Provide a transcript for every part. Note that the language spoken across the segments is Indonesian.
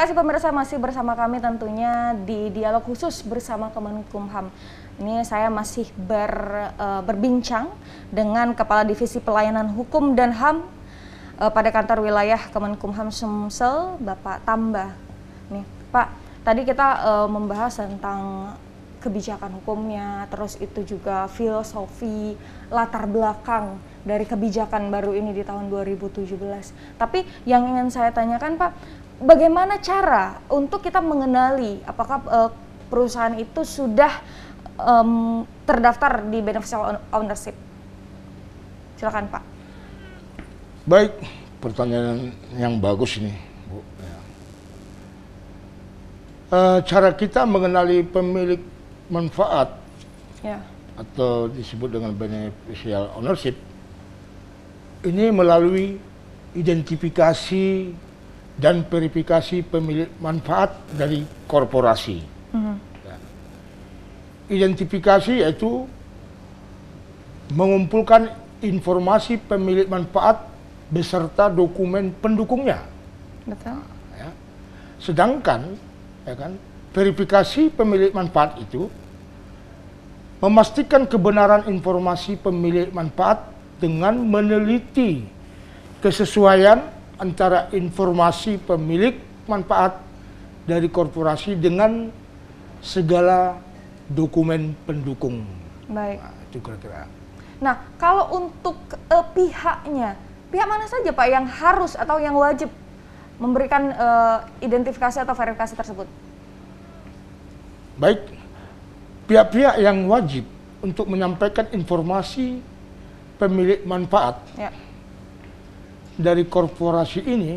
kasih pemirsa, masih bersama kami tentunya di dialog khusus bersama Kemenkumham. Ini saya masih berbincang dengan Kepala Divisi Pelayanan Hukum dan HAM pada kantor wilayah Kemenkumham Sumsel, Bapak Tamba. Nih, Pak, tadi kita membahas tentang kebijakan hukumnya, terus itu juga filosofi latar belakang dari kebijakan baru ini di tahun 2017. Tapi yang ingin saya tanyakan, Pak, bagaimana cara untuk kita mengenali apakah perusahaan itu sudah terdaftar di beneficial ownership? Silakan, Pak. Baik, pertanyaan yang bagus ini, Bu. Cara kita mengenali pemilik manfaat atau disebut dengan beneficial ownership ini melalui identifikasi dan verifikasi pemilik manfaat dari korporasi. Identifikasi yaitu mengumpulkan informasi pemilik manfaat beserta dokumen pendukungnya. Betul. Ya. Sedangkan, ya kan, verifikasi pemilik manfaat itu memastikan kebenaran informasi pemilik manfaat dengan meneliti kesesuaian antara informasi pemilik manfaat dari korporasi dengan segala dokumen pendukung. Baik. Nah, itu kira-kira. Nah, kalau untuk pihak mana saja, Pak, yang harus atau yang wajib memberikan identifikasi atau verifikasi tersebut? Baik, pihak-pihak yang wajib untuk menyampaikan informasi pemilik manfaat dari korporasi ini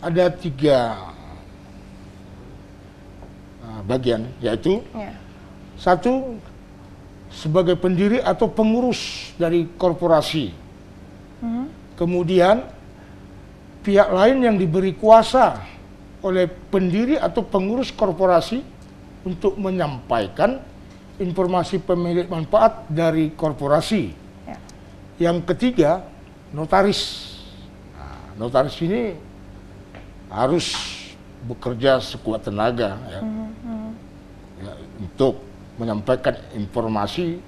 ada 3 bagian, yaitu 1, sebagai pendiri atau pengurus dari korporasi. Kemudian pihak lain yang diberi kuasa oleh pendiri atau pengurus korporasi untuk menyampaikan informasi pemilik manfaat dari korporasi. Yang ketiga, notaris. Nah, notaris ini harus bekerja sekuat tenaga ya, untuk menyampaikan informasi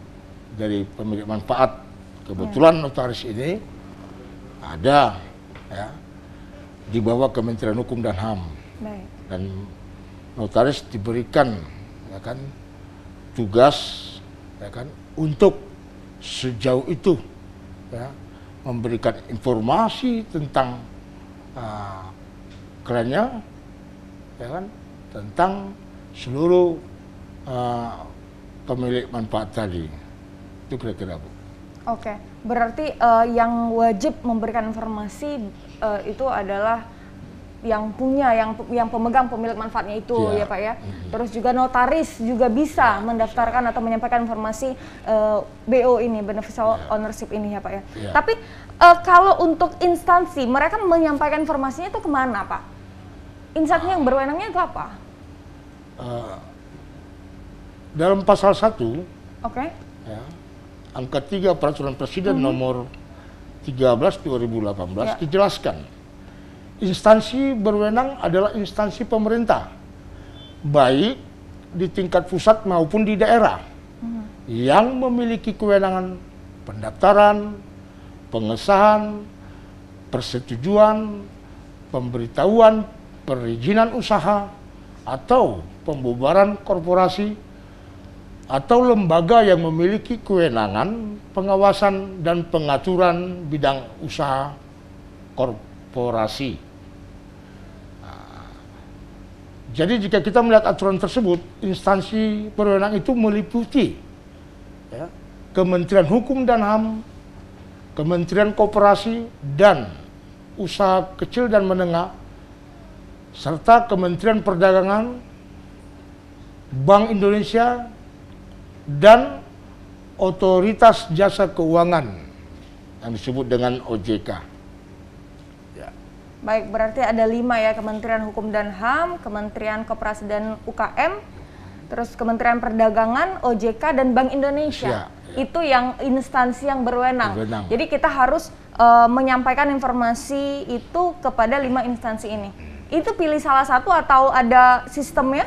dari pemilik manfaat. Kebetulan notaris ini ada ya, di bawah Kementerian Hukum dan HAM. Baik. Dan notaris diberikan ya kan tugas ya kan untuk sejauh itu ya memberikan informasi tentang kliennya ya kan, tentang seluruh pemilik manfaat tadi. Itu kira-kira, Bu. Oke, berarti yang wajib memberikan informasi itu adalah yang punya, yang pemegang pemilik manfaatnya itu ya Pak ya. Terus juga notaris juga bisa mendaftarkan atau menyampaikan informasi BO ini, beneficial ownership ini ya Pak ya. Tapi kalau untuk instansi, mereka menyampaikan informasinya itu kemana Pak? Instansi yang berwenangnya itu apa? Dalam pasal 1 ya, angka 3 Peraturan Presiden nomor 13/2018 dijelaskan instansi berwenang adalah instansi pemerintah, baik di tingkat pusat maupun di daerah, yang memiliki kewenangan pendaftaran, pengesahan, persetujuan, pemberitahuan, perizinan usaha, atau pembubaran korporasi, atau lembaga yang memiliki kewenangan pengawasan dan pengaturan bidang usaha korporasi. Jadi jika kita melihat aturan tersebut, instansi berwenang itu meliputi ya, Kementerian Hukum dan HAM, Kementerian Koperasi dan Usaha Kecil dan Menengah, serta Kementerian Perdagangan, Bank Indonesia, dan Otoritas Jasa Keuangan yang disebut dengan OJK. Baik, berarti ada 5 ya, Kementerian Hukum dan HAM, Kementerian Koperasi dan UKM, terus Kementerian Perdagangan, OJK, dan Bank Indonesia. Itu yang instansi yang berwenang. Jadi kita harus menyampaikan informasi itu kepada 5 instansi ini. Itu pilih salah satu atau ada sistemnya?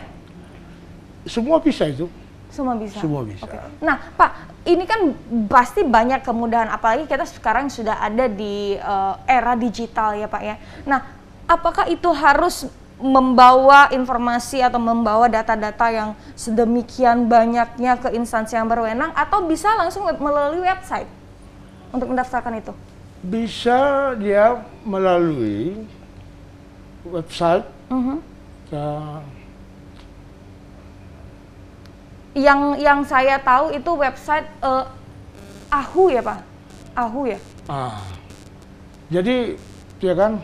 Semua bisa itu. Semua bisa? Semua bisa. Okay. Nah Pak, ini kan pasti banyak kemudahan, apalagi kita sekarang sudah ada di era digital ya Pak ya. Nah, apakah itu harus membawa informasi atau membawa data-data yang sedemikian banyaknya ke instansi yang berwenang, atau bisa langsung melalui website untuk mendaftarkan itu? Bisa dia melalui website. Yang saya tahu itu website AHU ya Pak? AHU ya? Jadi ya kan,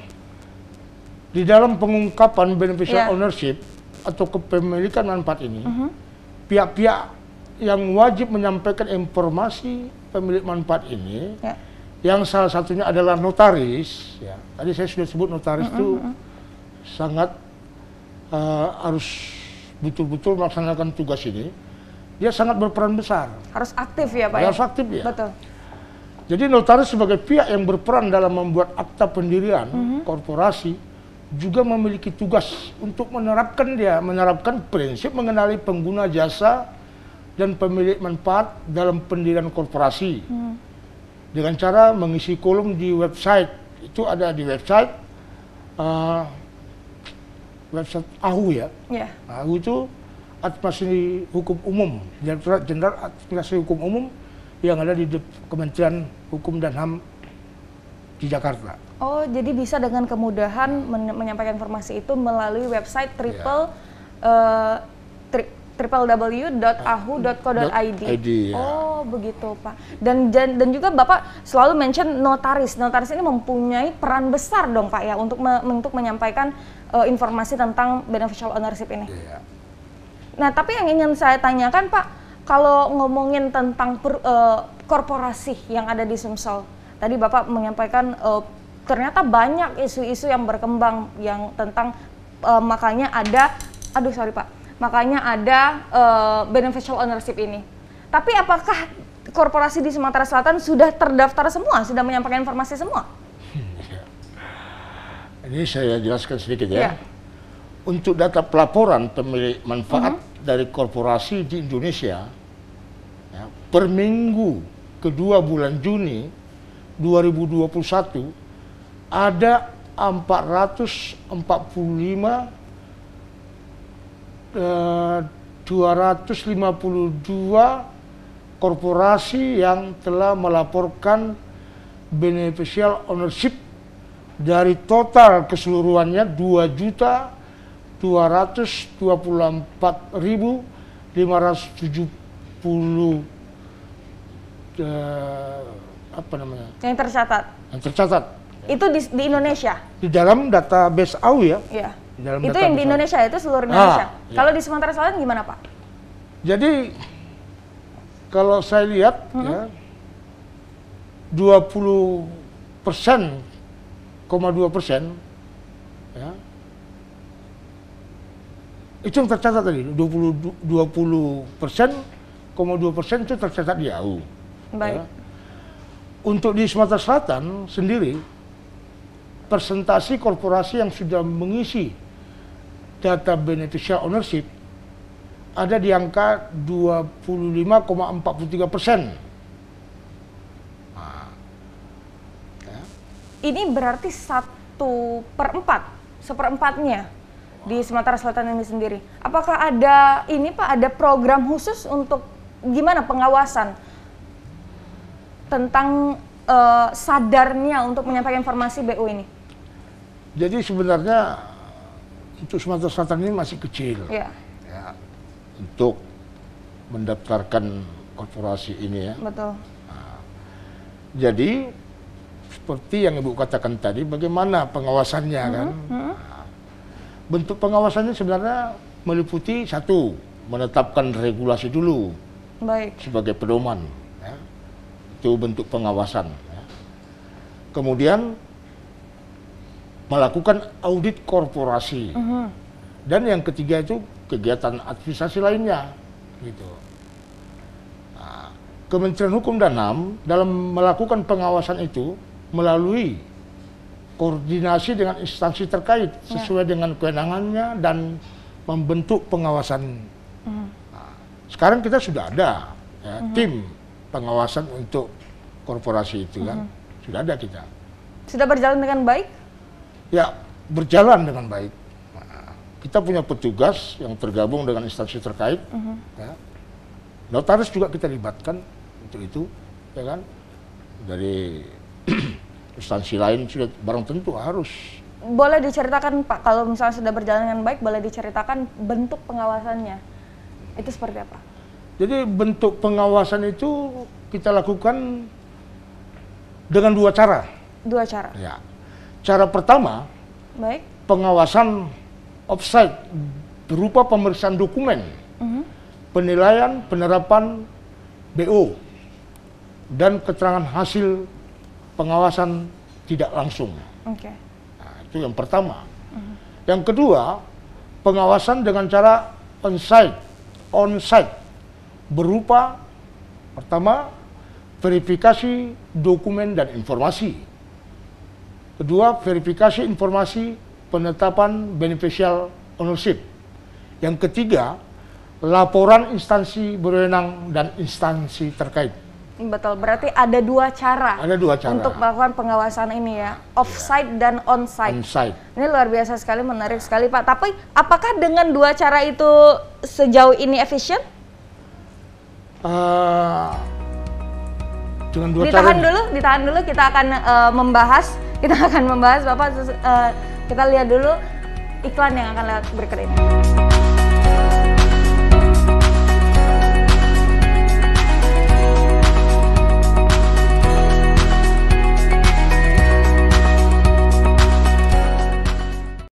di dalam pengungkapan beneficial ownership atau kepemilikan manfaat ini, pihak-pihak yang wajib menyampaikan informasi pemilik manfaat ini, yang salah satunya adalah notaris. Ya. Tadi saya sudah sebut notaris itu sangat harus betul-betul melaksanakan tugas ini. Dia sangat berperan besar. Harus aktif ya Pak? Harus aktif ya. Betul. Jadi notaris sebagai pihak yang berperan dalam membuat akta pendirian korporasi juga memiliki tugas untuk menerapkan prinsip mengenali pengguna jasa dan pemilik manfaat dalam pendirian korporasi dengan cara mengisi kolom di website. Itu ada di website website AHU ya. AHU itu Administrasi Hukum Umum, Direktorat Jenderal Administrasi Hukum Umum yang ada di Kementerian Hukum dan HAM di Jakarta. Oh, jadi bisa dengan kemudahan menyampaikan informasi itu melalui website www.ahu.co.id. Oh, begitu Pak. Dan juga Bapak selalu mention notaris. Notaris ini mempunyai peran besar dong Pak ya untuk menyampaikan informasi tentang beneficial ownership ini. Nah, tapi yang ingin saya tanyakan Pak, kalau ngomongin tentang korporasi yang ada di Sumsel, tadi Bapak menyampaikan ternyata banyak isu-isu yang berkembang yang tentang makanya ada, makanya ada beneficial ownership ini. Tapi apakah korporasi di Sumatera Selatan sudah terdaftar semua, sudah menyampaikan informasi semua? Ini saya jelaskan sedikit ya. Untuk data pelaporan pemilik manfaat dari korporasi di Indonesia, ya, per minggu kedua bulan Juni 2021 ada 252 korporasi yang telah melaporkan beneficial ownership dari total keseluruhannya 2.224.570 yang tercatat. Itu di Indonesia? Di dalam database AU ya. Iya. Itu yang di Indonesia, itu seluruh Indonesia. Kalau di Sumatera Selatan gimana Pak? Jadi kalau saya lihat ya 20%,2% ya. Itu yang tercatat tadi, 20%,2% itu tercatat di AU. Baik. Ya. Untuk di Sumatera Selatan sendiri, persentase korporasi yang sudah mengisi data beneficial ownership ada di angka 25,43%. Nah, ya. Ini berarti 1/4, 1/4-nya di Sumatera Selatan ini sendiri. Apakah ada ini Pak, ada program khusus untuk gimana pengawasan tentang sadarnya untuk menyampaikan informasi BU ini? Jadi sebenarnya untuk Sumatera Selatan ini masih kecil ya, untuk mendaftarkan korporasi ini ya. Betul. Nah, jadi seperti yang Ibu katakan tadi, bagaimana pengawasannya kan? Nah, bentuk pengawasannya sebenarnya meliputi satu, menetapkan regulasi dulu. Baik. Sebagai pedoman. Ya. Itu bentuk pengawasan. Ya. Kemudian melakukan audit korporasi. Dan yang ketiga itu kegiatan administrasi lainnya. Gitu. Nah, Kementerian Hukum dan HAM dalam melakukan pengawasan itu melalui koordinasi dengan instansi terkait sesuai dengan kewenangannya dan membentuk pengawasan. Nah, sekarang kita sudah ada ya, tim pengawasan untuk korporasi itu kan, sudah ada kita. Sudah berjalan dengan baik? Ya, berjalan dengan baik. Nah, kita punya petugas yang tergabung dengan instansi terkait. Ya. Notaris juga kita libatkan untuk itu, ya kan? Dari instansi lain sudah barang tentu harus. Boleh diceritakan Pak, kalau misalnya sudah berjalan dengan baik, boleh diceritakan bentuk pengawasannya. Itu seperti apa? Jadi bentuk pengawasan itu kita lakukan dengan dua cara. Dua cara? Ya. Cara pertama, baik, pengawasan offsite berupa pemeriksaan dokumen, penilaian penerapan BO, dan keterangan hasil pengawasan tidak langsung. Oke. Nah, itu yang pertama. Yang kedua, pengawasan dengan cara on-site berupa pertama verifikasi dokumen dan informasi. Kedua, verifikasi informasi penetapan beneficial ownership. Yang ketiga, laporan instansi berwenang dan instansi terkait. Betul, berarti ada dua cara. Ada dua cara untuk melakukan pengawasan ini ya, off-site dan on-site. On-site. Ini luar biasa sekali, menarik sekali Pak. Tapi apakah dengan dua cara itu sejauh ini efisien? Dengan dua ditahan dulu, kita akan membahas Bapak. Kita lihat dulu iklan yang akan lewat berikut ini.